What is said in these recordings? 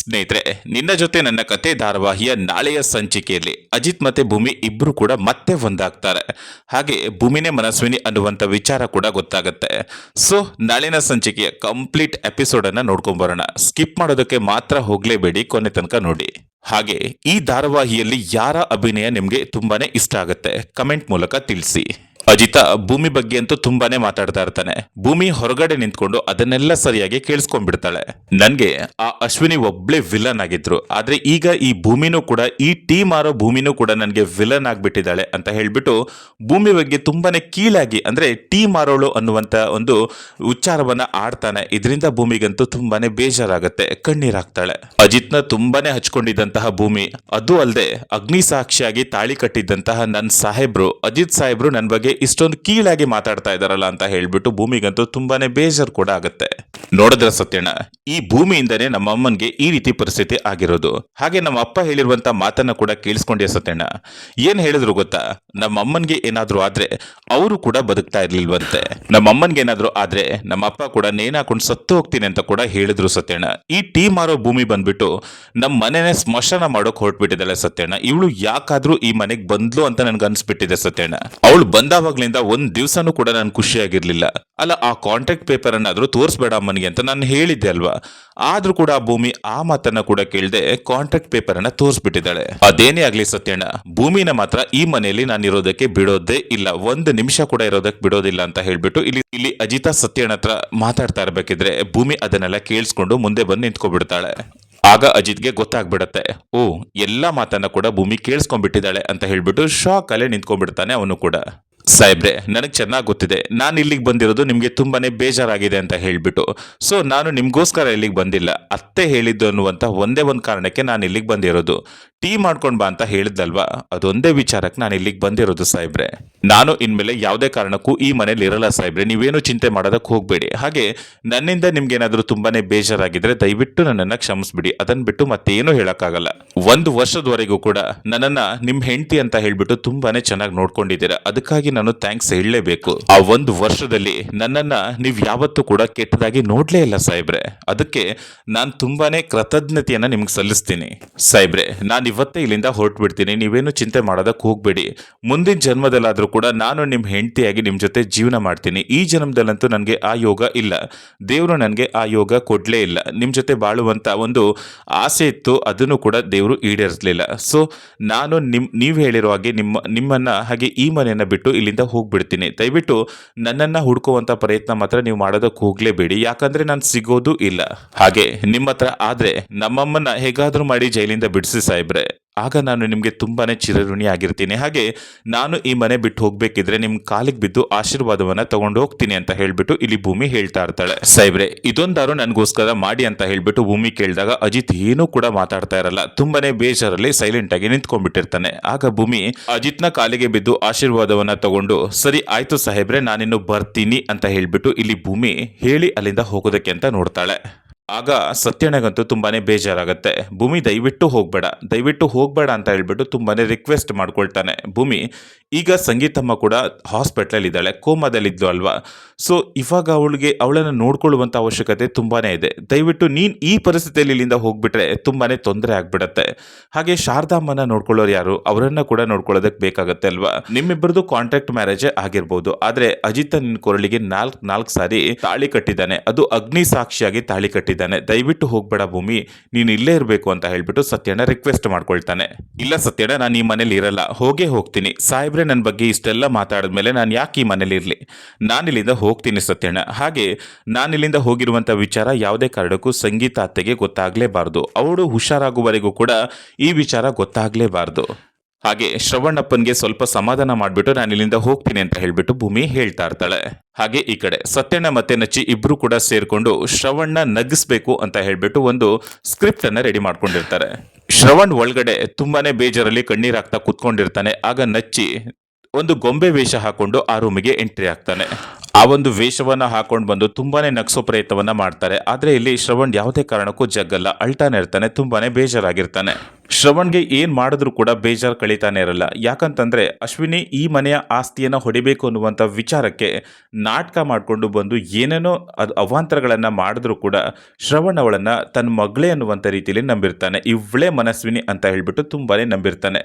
ಸ್ನೇಹಿತರೆ, ನಿನ್ನ ಜೊತೆ ನನ್ನ ಕತೆ ಧಾರಾವಾಹಿಯ ನಾಳೆಯ ಸಂಚಿಕೆಯಲ್ಲಿ ಅಜಿತ್ ಮತ್ತೆ ಭೂಮಿ ಇಬ್ರು ಕೂಡ ಮತ್ತೆ ಒಂದಾಗ್ತಾರೆ. ಹಾಗೆ ಭೂಮಿನೇ ಮನಸ್ವಿನಿ ಅನ್ನುವಂತ ವಿಚಾರ ಕೂಡ ಗೊತ್ತಾಗುತ್ತೆ. ಸೊ ನಾಳಿನ ಸಂಚಿಕೆಯ ಕಂಪ್ಲೀಟ್ ಎಪಿಸೋಡ್ ಅನ್ನ ನೋಡ್ಕೊಂಡ್ ಬರೋಣ. ಸ್ಕಿಪ್ ಮಾಡೋದಕ್ಕೆ ಮಾತ್ರ ಹೋಗ್ಲೇಬೇಡಿ, ಕೊನೆ ತನಕ ನೋಡಿ. ಹಾಗೆ ಈ ಧಾರಾವಾಹಿಯಲ್ಲಿ ಯಾರ ಅಭಿನಯ ನಿಮ್ಗೆ ತುಂಬಾನೇ ಇಷ್ಟ ಆಗುತ್ತೆ ಕಮೆಂಟ್ ಮೂಲಕ ತಿಳಿಸಿ. ಅಜಿತ ಭೂಮಿ ಬಗ್ಗೆ ಅಂತೂ ತುಂಬಾನೇ ಮಾತಾಡ್ತಾ ಇರ್ತಾನೆ. ಭೂಮಿ ಹೊರಗಡೆ ನಿಂತ್ಕೊಂಡು ಅದನ್ನೆಲ್ಲ ಸರಿಯಾಗಿ ಕೇಳಿಸ್ಕೊಂಡ್ಬಿಡ್ತಾಳೆ. ನನ್ಗೆ ಆ ಅಶ್ವಿನಿ ಒಬ್ಳೆ ವಿಲನ್ ಆಗಿದ್ರು, ಆದ್ರೆ ಈಗ ಈ ಭೂಮಿನೂ ಕೂಡ, ಈ ಟೀಮ್ ಆರೋ ಭೂಮಿನೂ ಕೂಡ ನನ್ಗೆ ವಿಲನ್ ಆಗ್ಬಿಟ್ಟಿದ್ದಾಳೆ ಅಂತ ಹೇಳ್ಬಿಟ್ಟು ಭೂಮಿ ಬಗ್ಗೆ ತುಂಬಾನೇ ಕೀಳಾಗಿ, ಅಂದ್ರೆ ಟೀಮ್ ಆರೋಳು ಅನ್ನುವಂತ ಒಂದು ಉಚ್ಚಾರವನ್ನ ಆಡ್ತಾನೆ. ಇದರಿಂದ ಭೂಮಿಗಂತೂ ತುಂಬಾನೇ ಬೇಜಾರಾಗತ್ತೆ, ಕಣ್ಣೀರಾಗ್ತಾಳೆ. ಅಜಿತ್ನ ತುಂಬಾನೇ ಹಚ್ಕೊಂಡಿದ್ದಂತಹ ಭೂಮಿ, ಅದು ಅಲ್ಲದೆ ಅಗ್ನಿ ಸಾಕ್ಷಿಯಾಗಿ ತಾಳಿ ಕಟ್ಟಿದ್ದಂತಹ ನನ್ನ ಸಾಹೇಬ್ರು, ಅಜಿತ್ ಸಾಹೇಬ್ರು ನನ್ನ ಬಗ್ಗೆ ಇಷ್ಟೊಂದು ಕೀಳಾಗಿ ಮಾತಾಡ್ತಾ ಇದಾರಲ್ಲ ಅಂತ ಹೇಳ್ಬಿಟ್ಟು ಭೂಮಿಗಂತೂ ತುಂಬಾನೇ ಬೇಜಾರು ಕೂಡ ಆಗುತ್ತೆ. ನೋಡಿದ್ರ ಸತ್ಯಣ್ಣ, ಈ ಭೂಮಿಯಿಂದನೇ ನಮ್ಮ ಅಮ್ಮನ್ಗೆ ಈ ರೀತಿ ಪರಿಸ್ಥಿತಿ ಆಗಿರೋದು. ಹಾಗೆ ನಮ್ಮ ಅಪ್ಪ ಹೇಳಿರುವಂತ ಮಾತನ್ನ ಕೂಡ ಕೇಳಿಸ್ಕೊಂಡೆ ಸತ್ಯಣ್ಣ. ಏನ್ ಹೇಳಿದ್ರು ಗೊತ್ತಾ, ನಮ್ಮ ಅಮ್ಮನ್ಗೆ ಏನಾದ್ರು ಆದ್ರೆ ಅವರು ಕೂಡ ಬದುಕ್ತಾ ಇರ್ಲಿಲ್ವಂತೆ. ನಮ್ಮ ಅಮ್ಮನ್ಗೆ ಏನಾದ್ರು ಆದ್ರೆ ನಮ್ಮ ಅಪ್ಪ ಕೂಡ ನೇಣಾಕೊಂಡು ಸತ್ತು ಹೋಗ್ತೀನಿ ಅಂತ ಕೂಡ ಹೇಳಿದ್ರು ಸತ್ಯಣ್ಣ. ಈ ಟೀಮ್ ಆರೋ ಭೂಮಿ ಬಂದ್ಬಿಟ್ಟು ನಮ್ಮ ಮನೆನೇ ಸ್ಮಶಾನ ಮಾಡೋಕ್ ಹೊರಟ್ಬಿಟ್ಟಿದ್ದಾಳೆ ಸತ್ಯಣ್ಣ. ಇವಳು ಯಾಕಾದ್ರೂ ಈ ಮನೆಗೆ ಬಂದ್ಲು ಅಂತ ನನ್ಗೆ ಅನ್ಸ್ಬಿಟ್ಟಿದೆ ಸತ್ಯಣ್ಣ. ಅವಳು ಬಂದಾವಾಗ್ಲಿಂದ ಒಂದ್ ದಿವ್ಸನೂ ಕೂಡ ನಾನು ಖುಷಿಯಾಗಿರ್ಲಿಲ್ಲ. ಅಲ್ಲ, ಆ ಕಾಂಟ್ರಾಕ್ಟ್ ಪೇಪರ್ ಅನ್ನಾದ್ರೂ ತೋರಿಸ್ಬೇಡ ಅಮ್ಮನಿಗೆ ಅಂತ ನಾನು ಹೇಳಿದ್ದೆ ಅಲ್ವಾ. ಆದ್ರೂ ಕೂಡ ಆ ಭೂಮಿ ಆ ಮಾತನ್ನ ಕೂಡ ಕೇಳದೆ ಕಾಂಟ್ರಾಕ್ಟ್ ಪೇಪರ್ ಅನ್ನ ತೋರಿಸ್ಬಿಟ್ಟಿದ್ದಾಳೆ. ಅದೇನೇ ಆಗ್ಲಿ ಸತ್ಯಣ್ಣ, ಭೂಮಿನ ಮಾತ್ರ ಈ ಮನೆಯಲ್ಲಿ ನಾನು ಇರೋದಕ್ಕೆ ಬಿಡೋದೇ ಇಲ್ಲ, ಒಂದು ನಿಮಿಷ ಕೂಡ ಇರೋದಕ್ಕೆ ಬಿಡೋದಿಲ್ಲ ಅಂತ ಹೇಳ್ಬಿಟ್ಟು ಇಲ್ಲಿ ಅಜಿತಾ ಸತ್ಯಣ್ಣ ಹತ್ರ ಮಾತಾಡ್ತಾ ಇರ್ಬೇಕಿದ್ರೆ ಭೂಮಿ ಅದನ್ನೆಲ್ಲ ಕೇಳಿಸ್ಕೊಂಡು ಮುಂದೆ ಬಂದು ನಿಂತ್ಕೊಬಿಡ್ತಾಳೆ. ಆಗ ಅಜಿತ್ಗೆ ಗೊತ್ತಾಗ್ಬಿಡತ್ತೆ, ಓ ಎಲ್ಲಾ ಮಾತನ್ನ ಕೂಡ ಭೂಮಿ ಕೇಳಿಸ್ಕೊಂಡ್ಬಿಟ್ಟಿದ್ದಾಳೆ ಅಂತ ಹೇಳ್ಬಿಟ್ಟು ಶಾಕ್ ಅಲ್ಲೇ ನಿಂತ್ಕೊಂಡ್ಬಿಡ್ತಾನೆ ಅವನು ಕೂಡ. ಸಾಹೇಬ್ರೆ, ನನಗೆ ಚೆನ್ನಾಗಿ ಗೊತ್ತಿದೆ ನಾನು ಇಲ್ಲಿಗೆ ಬಂದಿರೋದು ನಿಮ್ಗೆ ತುಂಬಾನೇ ಬೇಜಾರಾಗಿದೆ ಅಂತ ಹೇಳ್ಬಿಟ್ಟು. ಸೊ ನಾನು ನಿಮ್ಗೋಸ್ಕರ ಇಲ್ಲಿಗೆ ಬಂದಿಲ್ಲ, ಅತ್ತೆ ಹೇಳಿದ್ದು ಅನ್ನುವಂತ ಒಂದೇ ಒಂದು ಕಾರಣಕ್ಕೆ ನಾನು ಇಲ್ಲಿಗೆ ಬಂದಿರೋದು. ಟೀ ಮಾಡ್ಕೊಂಡ್ ಬಾ ಅಂತ ಹೇಳಿದ್ದಲ್ವಾ, ಅದೊಂದೇ ವಿಚಾರಕ್ಕೆ ನಾನು ಇಲ್ಲಿಗೆ ಬಂದಿರೋದು ಸಾಹೇಬ್ರೆ. ನಾನು ಇನ್ಮೇಲೆ ಯಾವುದೇ ಕಾರಣಕ್ಕೂ ಈ ಮನೇಲಿ ಇರಲ್ಲ ಸಾಹೇಬ್ರೆ, ನೀವೇನು ಚಿಂತೆ ಮಾಡೋದಕ್ಕೆ ಹೋಗ್ಬೇಡಿ. ಹಾಗೆ ನನ್ನಿಂದ ನಿಮ್ಗೆ ಏನಾದ್ರೂ ತುಂಬಾನೇ ಬೇಜಾರಾಗಿದ್ರೆ ದಯವಿಟ್ಟು ನನ್ನನ್ನ ಕ್ಷಮಿಸ್ಬಿಡಿ. ಅದನ್ನ ಬಿಟ್ಟು ಮತ್ತೇನು ಹೇಳಕ್ಕಾಗಲ್ಲ. 1 ವರ್ಷದವರೆಗೂ ಕೂಡ ನನ್ನನ್ನ ನಿಮ್ ಹೆಂಡತಿ ಅಂತ ಹೇಳ್ಬಿಟ್ಟು ತುಂಬಾನೇ ಚೆನ್ನಾಗಿ ನೋಡ್ಕೊಂಡಿದ್ದೀರಾ, ಅದಕ್ಕಾಗಿ ನಾನು ಥ್ಯಾಂಕ್ಸ್ ಹೇಳಲೇಬೇಕು. ಆ 1 ವರ್ಷದಲ್ಲಿ ನನ್ನನ್ನ ನೀವ್ ಯಾವತ್ತೂ ಕೂಡ ಕೆಟ್ಟದಾಗಿ ನೋಡ್ಲೇ ಇಲ್ಲ ಸಾಹೇಬ್ರೆ, ಅದಕ್ಕೆ ನಾನು ತುಂಬಾನೇ ಕೃತಜ್ಞತೆಯನ್ನ ನಿಮ್ಗೆ ಸಲ್ಲಿಸ್ತೀನಿ ಸಾಹೇಬ್ರೆ. ನಾನು ಇವತ್ತೇ ಇಲ್ಲಿಂದ ಹೊರಟ್ಬಿಡ್ತೀನಿ, ನೀವೇನು ಚಿಂತೆ ಮಾಡೋದಕ್ಕೆ ಹೋಗ್ಬೇಡಿ. ಮುಂದಿನ ಜನ್ಮದಲ್ಲಾದ್ರೂ ಕೂಡ ನಾನು ನಿಮ್ ಹೆಂಡತಿಯಾಗಿ ನಿಮ್ ಜೊತೆ ಜೀವನ ಮಾಡ್ತೀನಿ. ಈ ಜನ್ಮದಲ್ಲಂತೂ ನನಗೆ ಆ ಯೋಗ ಇಲ್ಲ, ದೇವರು ನನಗೆ ಆ ಯೋಗ ಕೊಡ್ಲೇ ಇಲ್ಲ. ನಿಮ್ ಜೊತೆ ಬಾಳುವಂತ ಒಂದು ಆಸೆ ಇತ್ತು, ಅದನ್ನು ಕೂಡ ದೇವರು ಈಡೇರಿಸಲಿಲ್ಲ. ಸೊ ನಾನು ನೀವು ಹೇಳಿರೋ ಹಾಗೆ ನಿಮ್ಮನ್ನ ಹಾಗೆ ಈ ಮನೆಯನ್ನ ಬಿಟ್ಟು ಇಲ್ಲಿಂದ ಹೋಗ್ಬಿಡ್ತೀನಿ. ದಯವಿಟ್ಟು ನನ್ನನ್ನ ಹುಡ್ಕುವಂತ ಪ್ರಯತ್ನ ಮಾತ್ರ ನೀವು ಮಾಡೋದಕ್ಕೆ ಹೋಗ್ಲೇಬೇಡಿ, ಯಾಕಂದ್ರೆ ನಾನು ಸಿಗೋದು ಇಲ್ಲ. ಹಾಗೆ ನಿಮ್ಮ ಹತ್ರ ಆದ್ರೆ ನಮ್ಮಮ್ಮನ್ನ ಹೇಗಾದ್ರೂ ಮಾಡಿ ಜೈಲಿಂದ ಬಿಡಿಸಿ ಸಾಹೇಬ್ರೆ, ಆಗ ನಾನು ನಿಮ್ಗೆ ತುಂಬಾನೇ ಚಿರಋಣಿ ಆಗಿರ್ತೀನಿ. ಹಾಗೆ ನಾನು ಈ ಮನೆ ಬಿಟ್ಟು ಹೋಗ್ಬೇಕಿದ್ರೆ ನಿಮ್ ಕಾಲಿಗೆ ಬಿದ್ದು ಆಶೀರ್ವಾದವನ್ನ ತಗೊಂಡು ಹೋಗ್ತೀನಿ ಅಂತ ಹೇಳ್ಬಿಟ್ಟು ಇಲ್ಲಿ ಭೂಮಿ ಹೇಳ್ತಾ ಇರ್ತಾಳೆ. ಸಾಹೇಬ್ರೆ, ಇದೊಂದಾರು ನನ್ಗೋಸ್ಕರ ಮಾಡಿ ಅಂತ ಹೇಳ್ಬಿಟ್ಟು ಭೂಮಿ ಕೇಳಿದಾಗ ಅಜಿತ್ ಏನೂ ಕೂಡ ಮಾತಾಡ್ತಾ ಇರಲ್ಲ, ತುಂಬಾನೇ ಬೇಜಾರಲ್ಲಿ ಸೈಲೆಂಟ್ ಆಗಿ ನಿಂತ್ಕೊಂಡ್ಬಿಟ್ಟಿರ್ತಾನೆ. ಆಗ ಭೂಮಿ ಅಜಿತ್ನ ಕಾಲಿಗೆ ಬಿದ್ದು ಆಶೀರ್ವಾದವನ್ನ ತಗೊಂಡು ಸರಿ ಆಯ್ತು ಸಾಹೇಬ್ರೆ ನಾನಿನ್ನು ಬರ್ತೀನಿ ಅಂತ ಹೇಳ್ಬಿಟ್ಟು ಇಲ್ಲಿ ಭೂಮಿ ಹೇಳಿ ಅಲ್ಲಿಂದ ಹೋಗೋದಕ್ಕೆ ಅಂತ ನೋಡ್ತಾಳೆ. ಆಗ ಸತ್ಯಣ್ಣಗಂತೂ ತುಂಬಾನೇ ಬೇಜಾರಾಗತ್ತೆ. ಭೂಮಿ ದಯವಿಟ್ಟು ಹೋಗ್ಬೇಡ ಅಂತ ಹೇಳ್ಬಿಟ್ಟು ತುಂಬಾನೇ ರಿಕ್ವೆಸ್ಟ್ ಮಾಡ್ಕೊಳ್ತಾನೆ. ಭೂಮಿ ಈಗ ಸಂಗೀತಮ್ಮ ಕೂಡ ಹಾಸ್ಪಿಟ್ಲಲ್ಲಿ ಇದ್ದಾಳೆ, ಕೋಮಾದಲ್ಲಿದ್ಲು ಅಲ್ವಾ. ಸೊ ಇವಾಗ ಅವಳನ್ನು ನೋಡ್ಕೊಳ್ಳುವಂತ ಅವಶ್ಯಕತೆ ತುಂಬಾನೇ ಇದೆ. ದಯವಿಟ್ಟು ನೀನ್ ಈ ಪರಿಸ್ಥಿತಿಯಲ್ಲಿ ಇಲ್ಲಿಂದ ಹೋಗ್ಬಿಟ್ರೆ ತುಂಬಾನೇ ತೊಂದರೆ ಆಗ್ಬಿಡತ್ತೆ. ಹಾಗೆ ಶಾರದಾಮ್ಮನ ನೋಡ್ಕೊಳ್ಳೋರು ಯಾರು, ಅವರನ್ನ ಕೂಡ ನೋಡ್ಕೊಳ್ಳೋದಕ್ಕೆ ಬೇಕಾಗತ್ತೆ ಅಲ್ವಾ. ನಿಮ್ಮಿಬ್ಬರದು ಕಾಂಟ್ರಾಕ್ಟ್ ಮ್ಯಾರೇಜ್ ಆಗಿರ್ಬೋದು, ಆದ್ರೆ ಅಜಿತ ನಿನ್ ಕೊರಳಿಗೆ ನಾಲ್ಕು ಸಾರಿ ತಾಳಿ ಕಟ್ಟಿದ್ದಾನೆ, ಅದು ಅಗ್ನಿ ಸಾಕ್ಷಿಯಾಗಿ ತಾಳಿ ಕಟ್ಟಿದ್ದಾನೆ. ದಯವಿಟ್ಟು ಹೋಗ್ಬೇಡ ಭೂಮಿ, ನೀನು ಇಲ್ಲೇ ಇರಬೇಕು ಅಂತ ಹೇಳ್ಬಿಟ್ಟು ಸತ್ಯಣ್ಣ ರಿಕ್ವೆಸ್ಟ್ ಮಾಡ್ಕೊಳ್ತಾನೆ. ಇಲ್ಲ ಸತ್ಯಣ್ಣ, ನಾನು ಈ ಮನೇಲಿ ಇರಲ್ಲ, ಹೋಗ್ತೀನಿ ಸಾಹೇಬ್ರೆ. ನನ್ನ ಬಗ್ಗೆ ಇಷ್ಟೆಲ್ಲ ಮಾತಾಡಿದ್ಮೇಲೆ ನಾನು ಯಾಕೆ ಈ ಮನೇಲಿ ಇರಲಿ, ನಾನಿಲ್ಲಿಂದ ಹೋಗ್ತೀನಿ ಸತ್ಯಣ್ಣ. ಹಾಗೆ ನಾನಿಲ್ಲಿಂದ ಹೋಗಿರುವಂತ ವಿಚಾರ ಯಾವುದೇ ಕಾರಣಕ್ಕೂ ಸಂಗೀತ ಅತ್ತೆಗೆ ಗೊತ್ತಾಗ್ಲೇಬಾರ್ದು, ಅವಳು ಹುಷಾರಾಗುವವರೆಗೂ ಕೂಡ ಈ ವಿಚಾರ ಗೊತ್ತಾಗ್ಲೇಬಾರ್ದು. ಹಾಗೆ ಶ್ರವಣ್ಣಪ್ಪನ್ಗೆ ಸ್ವಲ್ಪ ಸಮಾಧಾನ ಮಾಡ್ಬಿಟ್ಟು ನಾನು ಇಲ್ಲಿಂದ ಹೋಗ್ತೀನಿ ಅಂತ ಹೇಳ್ಬಿಟ್ಟು ಭೂಮಿ ಹೇಳ್ತಾ ಇರ್ತಾಳೆ. ಹಾಗೆ ಈ ಕಡೆ ಸತ್ಯಣ್ಣ ಮತ್ತೆ ನಚ್ಚಿ ಇಬ್ರು ಕೂಡ ಸೇರ್ಕೊಂಡು ಶ್ರವಣ್ಣ ನಗಿಸ್ಬೇಕು ಅಂತ ಹೇಳ್ಬಿಟ್ಟು ಒಂದು ಸ್ಕ್ರಿಪ್ಟ್ ಅನ್ನ ರೆಡಿ ಮಾಡ್ಕೊಂಡಿರ್ತಾರೆ. ಶ್ರವಣ್ ಒಳಗಡೆ ತುಂಬಾನೇ ಬೇಜಾರಲ್ಲಿ ಕಣ್ಣೀರಾಗ್ತಾ ಕುತ್ಕೊಂಡಿರ್ತಾನೆ. ಆಗ ನಚ್ಚಿ ಒಂದು ಗೊಂಬೆ ವೇಷ ಹಾಕೊಂಡು ಆ ರೂಮಿಗೆ ಎಂಟ್ರಿ ಆಗ್ತಾನೆ. ಆ ಒಂದು ವೇಷವನ್ನ ಹಾಕೊಂಡು ಬಂದು ತುಂಬಾನೇ ನಗ್ಸೋ ಪ್ರಯತ್ನವನ್ನ ಮಾಡ್ತಾರೆ. ಆದ್ರೆ ಇಲ್ಲಿ ಶ್ರವಣ್ ಯಾವುದೇ ಕಾರಣಕ್ಕೂ ಜಗ್ಗಲ್ಲ, ಅಳ್ತಾನೆ ಇರ್ತಾನೆ, ತುಂಬಾನೇ ಬೇಜಾರಾಗಿರ್ತಾನೆ. ಶ್ರವಣ್ಗೆ ಏನ್ ಮಾಡಿದ್ರು ಕೂಡ ಬೇಜಾರು ಕಳೀತಾನೆ ಇರಲ್ಲ. ಯಾಕಂತಂದ್ರೆ ಅಶ್ವಿನಿ ಈ ಮನೆಯ ಆಸ್ತಿಯನ್ನ ಹೊಡಿಬೇಕು ಅನ್ನುವಂಥ ವಿಚಾರಕ್ಕೆ ನಾಟಕ ಮಾಡ್ಕೊಂಡು ಬಂದು ಏನೇನೋ ಅವಾಂತರಗಳನ್ನ ಮಾಡಿದ್ರು ಕೂಡ ಶ್ರವಣ್ ಅವಳನ್ನ ತನ್ನ ಮಗಳೇ ಅನ್ನುವಂಥ ರೀತಿಯಲ್ಲಿ ನಂಬಿರ್ತಾನೆ. ಇವಳೇ ಮನಸ್ವಿನಿ ಅಂತ ಹೇಳ್ಬಿಟ್ಟು ತುಂಬಾನೇ ನಂಬಿರ್ತಾನೆ.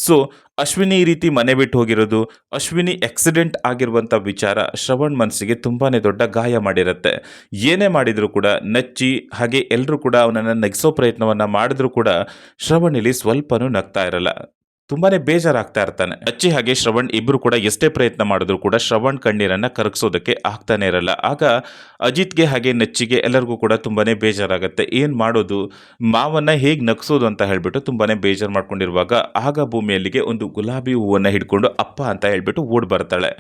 ಸೊ ಅಶ್ವಿನಿ ಈ ರೀತಿ ಮನೆ ಬಿಟ್ಟು ಹೋಗಿರೋದು, ಅಶ್ವಿನಿ ಆಕ್ಸಿಡೆಂಟ್ ಆಗಿರುವಂಥ ವಿಚಾರ ಶ್ರವಣ್ ಮನಸ್ಸಿಗೆ ತುಂಬಾನೇ ದೊಡ್ಡ ಗಾಯ ಮಾಡಿರುತ್ತೆ. ಏನೇ ಮಾಡಿದ್ರು ಕೂಡ ನಚ್ಚಿ ಹಾಗೆ ಎಲ್ಲರೂ ಕೂಡ ಅವನನ್ನು ನಗಿಸೋ ಪ್ರಯತ್ನವನ್ನ ಮಾಡಿದ್ರು ಕೂಡ ಶ್ರವಣ್ ಇಲ್ಲಿ ಸ್ವಲ್ಪನೂ ನಗ್ತಾ ಇರಲ್ಲ. ತುಂಬಾನೇ ಬೇಜಾರಾಗ್ತಾ ಇರ್ತಾನೆ. ನಚ್ಚಿ ಹಾಗೆ ಶ್ರವಣ್ ಇಬ್ರು ಕೂಡ ಎಷ್ಟೇ ಪ್ರಯತ್ನ ಮಾಡಿದ್ರು ಕೂಡ ಶ್ರವಣ್ ಕಣ್ಣೀರನ್ನ ಕರಗಿಸೋದಕ್ಕೆ ಆಗ್ತಾನೆ ಇರಲ್ಲ. ಆಗ ಅಜಿತ್ಗೆ ಹಾಗೆ ನಚ್ಚಿಗೆ ಎಲ್ಲರಿಗೂ ಕೂಡ ತುಂಬಾನೇ ಬೇಜಾರಾಗುತ್ತೆ. ಏನ್ ಮಾಡೋದು, ಮಾವನ್ನ ಹೇಗ್ ನಗ್ಸೋದು ಅಂತ ಹೇಳ್ಬಿಟ್ಟು ತುಂಬಾನೇ ಬೇಜಾರು ಮಾಡ್ಕೊಂಡಿರುವಾಗ ಆಗ ಭೂಮಿಯಲ್ಲಿಗೆ ಒಂದು ಗುಲಾಬಿ ಹೂವನ್ನ ಹಿಡ್ಕೊಂಡು ಅಪ್ಪ ಅಂತ ಹೇಳ್ಬಿಟ್ಟು ಓಡ್ ಬರ್ತಾಳೆ.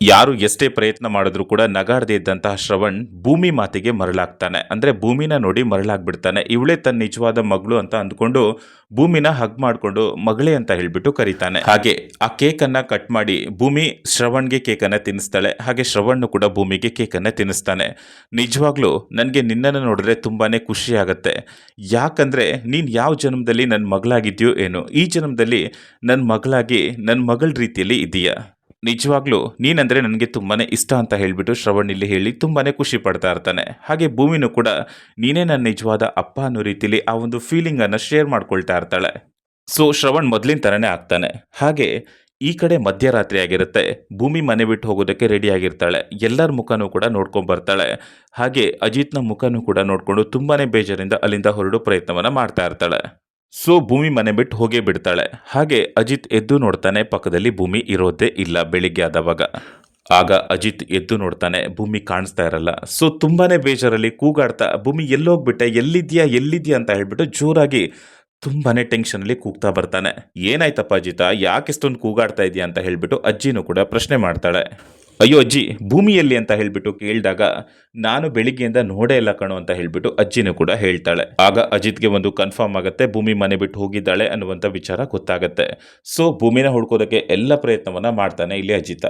ಯಾರು ಎಷ್ಟೇ ಪ್ರಯತ್ನ ಮಾಡಿದ್ರು ಕೂಡ ನಗಾಡದೇ ಇದ್ದಂತಹ ಶ್ರವಣ್ ಭೂಮಿ ಮಾತಿಗೆ ಮರಳಾಗ್ತಾನೆ. ಅಂದ್ರೆ ಭೂಮಿನ ನೋಡಿ ಮರಳಾಗ್ಬಿಡ್ತಾನೆ. ಇವಳೇ ತನ್ನ ನಿಜವಾದ ಮಗಳು ಅಂತ ಅಂದ್ಕೊಂಡು ಭೂಮಿನ ಹಗ್ ಮಾಡ್ಕೊಂಡು ಮಗಳೇ ಅಂತ ಹೇಳ್ಬಿಟ್ಟು ಕರೀತಾನೆ. ಹಾಗೆ ಆ ಕೇಕ್ ಅನ್ನ ಕಟ್ ಮಾಡಿ ಭೂಮಿ ಶ್ರವಣ್ಗೆ ಕೇಕ್ ಅನ್ನ ತಿನ್ನಿಸ್ತಾಳೆ. ಹಾಗೆ ಶ್ರವಣ್ ಕೂಡ ಭೂಮಿಗೆ ಕೇಕ್ ಅನ್ನ ತಿನ್ನಿಸ್ತಾನೆ. ನಿಜವಾಗ್ಲೂ ನನಗೆ ನಿನ್ನನ್ನು ನೋಡಿದ್ರೆ ತುಂಬಾನೇ ಖುಷಿ ಆಗತ್ತೆ. ಯಾಕಂದ್ರೆ ನೀನ್ ಯಾವ ಜನ್ಮದಲ್ಲಿ ನನ್ನ ಮಗಳಾಗಿದ್ಯೋ ಏನೋ, ಈ ಜನ್ಮದಲ್ಲಿ ನನ್ನ ಮಗಳಾಗಿ ನನ್ನ ಮಗಳ ರೀತಿಯಲ್ಲಿ ಇದೀಯಾ. ನಿಜವಾಗ್ಲೂ ನೀನಂದ್ರೆ ನನಗೆ ತುಂಬಾನೇ ಇಷ್ಟ ಅಂತ ಹೇಳ್ಬಿಟ್ಟು ಶ್ರವಣ್ ಇಲ್ಲಿ ಹೇಳಿ ತುಂಬಾನೇ ಖುಷಿ ಪಡ್ತಾ ಇರ್ತಾನೆ. ಹಾಗೆ ಭೂಮಿನೂ ಕೂಡ ನೀನೇ ನನ್ನ ನಿಜವಾದ ಅಪ್ಪ ಅನ್ನೋ ರೀತಿಲಿ ಆ ಒಂದು ಫೀಲಿಂಗ್ ಅನ್ನ ಶೇರ್ ಮಾಡ್ಕೊಳ್ತಾ ಇರ್ತಾಳೆ. ಸೊ ಶ್ರವಣ್ ಮೊದ್ಲಿನ ತರನೇ ಆಗ್ತಾನೆ. ಹಾಗೆ ಈ ಕಡೆ ಮಧ್ಯರಾತ್ರಿ ಆಗಿರುತ್ತೆ. ಭೂಮಿ ಮನೆ ಬಿಟ್ಟು ಹೋಗೋದಕ್ಕೆ ರೆಡಿ ಆಗಿರ್ತಾಳೆ. ಎಲ್ಲರ ಮುಖನೂ ಕೂಡ ನೋಡ್ಕೊಂಡ್ ಬರ್ತಾಳೆ. ಹಾಗೆ ಅಜಿತ್ನ ಮುಖನೂ ಕೂಡ ನೋಡ್ಕೊಂಡು ತುಂಬಾನೇ ಬೇಜಾರಿಂದ ಅಲ್ಲಿಂದ ಹೊರಡೋ ಪ್ರಯತ್ನವನ್ನ ಮಾಡ್ತಾ ಇರ್ತಾಳೆ. ಸೊ ಭೂಮಿ ಮನೆ ಬಿಟ್ಟು ಹೋಗೇ ಬಿಡ್ತಾಳೆ. ಹಾಗೆ ಅಜಿತ್ ಎದ್ದು ನೋಡ್ತಾನೆ, ಪಕ್ಕದಲ್ಲಿ ಭೂಮಿ ಇರೋದೇ ಇಲ್ಲ ಬೆಳಿಗ್ಗೆ ಆದವಾಗ. ಆಗ ಅಜಿತ್ ಎದ್ದು ನೋಡ್ತಾನೆ, ಭೂಮಿ ಕಾಣಿಸ್ತಾ ಇರಲ್ಲ. ಸೊ ತುಂಬಾನೇ ಬೇಜಾರಲ್ಲಿ ಕೂಗಾಡ್ತಾ ಭೂಮಿ ಎಲ್ಲೋಗ್ಬಿಟ್ಟೆ, ಎಲ್ಲಿದ್ಯಾ ಅಂತ ಹೇಳ್ಬಿಟ್ಟು ಜೋರಾಗಿ ತುಂಬಾನೇ ಟೆನ್ಷನ್ ಅಲ್ಲಿ ಕೂಗ್ತಾ ಬರ್ತಾನೆ. ಏನಾಯ್ತಪ್ಪ ಅಜಿತ, ಯಾಕೆ ಇಷ್ಟೊಂದು ಕೂಗಾಡ್ತಾ ಇದೆಯಾ ಅಂತ ಹೇಳ್ಬಿಟ್ಟು ಅಜ್ಜಿನೂ ಕೂಡ ಪ್ರಶ್ನೆ ಮಾಡ್ತಾಳೆ. ಅಯ್ಯೋ ಅಜ್ಜಿ, ಭೂಮಿಯಲ್ಲಿ ಅಂತ ಹೇಳ್ಬಿಟ್ಟು ಕೇಳಿದಾಗ ನಾನು ಬೆಳಿಗ್ಗೆಯಿಂದ ನೋಡೇ ಇಲ್ಲ ಕಣೋ ಅಂತ ಹೇಳ್ಬಿಟ್ಟು ಅಜ್ಜಿನೂ ಕೂಡ ಹೇಳ್ತಾಳೆ. ಆಗ ಅಜಿತ್ಗೆ ಒಂದು ಕನ್ಫರ್ಮ್ ಆಗುತ್ತೆ, ಭೂಮಿ ಮನೆ ಬಿಟ್ಟು ಹೋಗಿದ್ದಾಳೆ ಅನ್ನುವಂಥ ವಿಚಾರ ಗೊತ್ತಾಗತ್ತೆ. ಸೊ ಭೂಮಿನ ಹುಡ್ಕೋದಕ್ಕೆ ಎಲ್ಲ ಪ್ರಯತ್ನವನ್ನ ಮಾಡ್ತಾನೆ ಇಲ್ಲಿ ಅಜಿತ.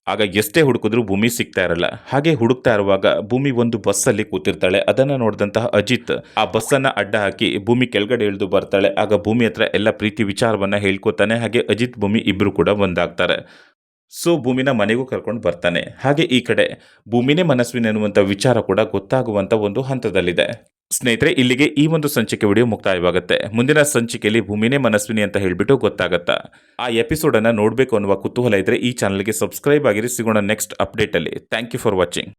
ಆಗ ಎಷ್ಟೇ ಹುಡುಕಿದ್ರು ಭೂಮಿ ಸಿಗ್ತಾ ಇರಲ್ಲ. ಹಾಗೆ ಹುಡುಕ್ತಾ ಇರುವಾಗ ಭೂಮಿ ಒಂದು ಬಸ್ಸಲ್ಲಿ ಕೂತಿರ್ತಾಳೆ. ಅದನ್ನ ನೋಡಿದಂತಹ ಅಜಿತ್ ಆ ಬಸ್ಸನ್ನ ಅಡ್ಡ ಹಾಕಿ ಭೂಮಿ ಕೆಳಗಡೆ ಇಳಿದು ಬರ್ತಾಳೆ. ಆಗ ಭೂಮಿ ಹತ್ರ ಎಲ್ಲ ಪ್ರೀತಿ ವಿಚಾರವನ್ನ ಹೇಳ್ಕೊತಾನೆ. ಹಾಗೆ ಅಜಿತ್ ಭೂಮಿ ಇಬ್ರು ಕೂಡ ಒಂದಾಗ್ತಾರೆ. ಸೊ ಭೂಮಿನ ಮನೆಗೂ ಕರ್ಕೊಂಡು ಬರ್ತಾನೆ. ಹಾಗೆ ಈ ಕಡೆ ಭೂಮಿನೇ ಮನಸ್ವಿನಿ ಅನ್ನುವಂಥ ವಿಚಾರ ಕೂಡ ಗೊತ್ತಾಗುವಂಥ ಒಂದು ಹಂತದಲ್ಲಿದೆ. ಸ್ನೇಹಿತರೆ, ಇಲ್ಲಿಗೆ ಈ ಒಂದು ಸಂಚಿಕೆ ವಿಡಿಯೋ ಮುಕ್ತಾಯವಾಗುತ್ತೆ. ಮುಂದಿನ ಸಂಚಿಕೆಯಲ್ಲಿ ಭೂಮಿನೇ ಮನಸ್ವಿನಿ ಅಂತ ಹೇಳ್ಬಿಟ್ಟು ಗೊತ್ತಾಗತ್ತಾ. ಆ ಎಪಿಸೋಡನ್ನು ನೋಡಬೇಕು ಅನ್ನುವ ಕುತೂಹಲ ಇದ್ರೆ ಈ ಚಾನಲ್ಗೆ ಸಬ್ಸ್ಕ್ರೈಬ್ ಆಗಿರಿ. ಸಿಗೋಣ ನೆಕ್ಸ್ಟ್ ಅಪ್ಡೇಟಲ್ಲಿ. Thank you for watching.